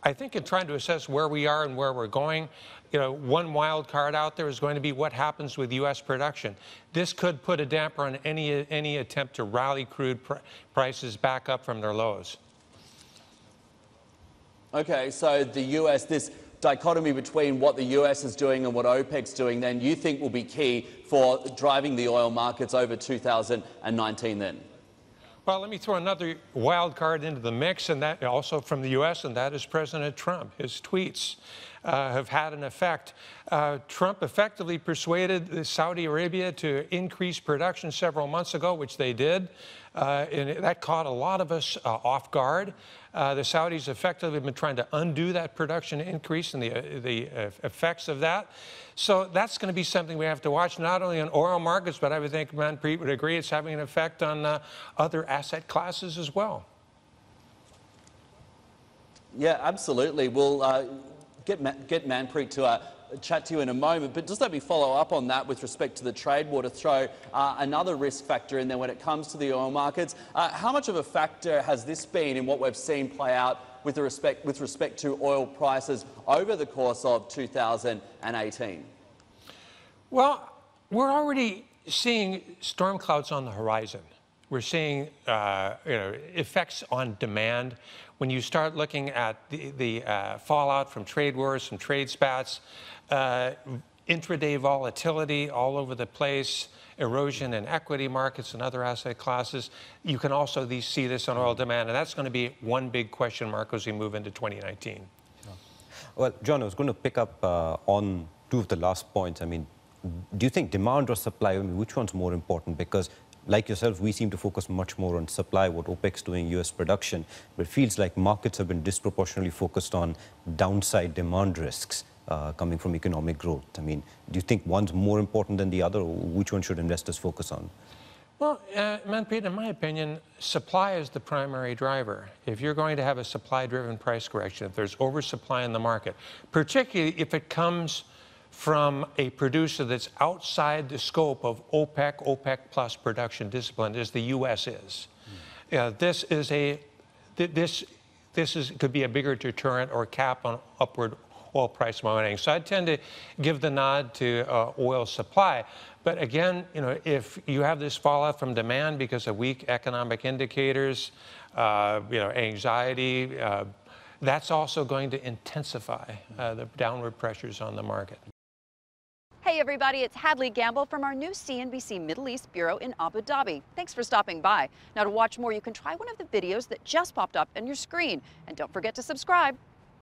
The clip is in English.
I think in trying to assess where we are and where we're going, one wild card out there is going to be what happens with U.S. production. This could put a damper on any attempt to rally crude prices back up from their lows. Okay, so the U.S., this dichotomy between what the US is doing and what OPEC's doing, then you think will be key for driving the oil markets over 2019 then? Well, let me throw another wild card into the mix, and that also from the U.S., and that is President Trump. His tweets have had an effect. Trump effectively persuaded Saudi Arabia to increase production several months ago, which they did. And that caught a lot of us off guard. The Saudis effectively have been trying to undo that production increase and the effects of that. So that's going to be something we have to watch, not only on oil markets, but I would think Manpreet would agree it's having an effect on other asset classes as well. Yeah, absolutely. We'll get Manpreet to chat to you in a moment, but just let me follow up on that with respect to the trade war to throw another risk factor in there when it comes to the oil markets. How much of a factor has this been in what we've seen play out with respect to oil prices over the course of 2018? Well, we're already seeing storm clouds on the horizon. We're seeing effects on demand. When you start looking at the fallout from trade wars, from trade spats, intraday volatility all over the place, erosion in equity markets and other asset classes, you can also see this on oil demand, and that's going to be one big question mark as we move into 2019. Sure. Well, John, I was going to pick up on two of the last points. I mean, do you think demand or supply, which one's more important? Because like yourself, we seem to focus much more on supply, what OPEC's doing, US production, but it feels like markets have been disproportionately focused on downside demand risks coming from economic growth. I mean, do you think one's more important than the other, or which one should investors focus on? Well, Manpreet, in my opinion, supply is the primary driver. If you're going to have a supply-driven price correction, if there's oversupply in the market, particularly if it comes from a producer that's outside the scope of OPEC, OPEC plus production discipline, as the U.S. is. This could be a bigger deterrent or cap on upward oil price momentum. So I tend to give the nod to oil supply. But again, if you have this fallout from demand because of weak economic indicators, anxiety, that's also going to intensify the downward pressures on the market. Hey everybody, it's Hadley Gamble from our new CNBC Middle East Bureau in Abu Dhabi. Thanks for stopping by. Now to watch more, you can try one of the videos that just popped up on your screen. And don't forget to subscribe.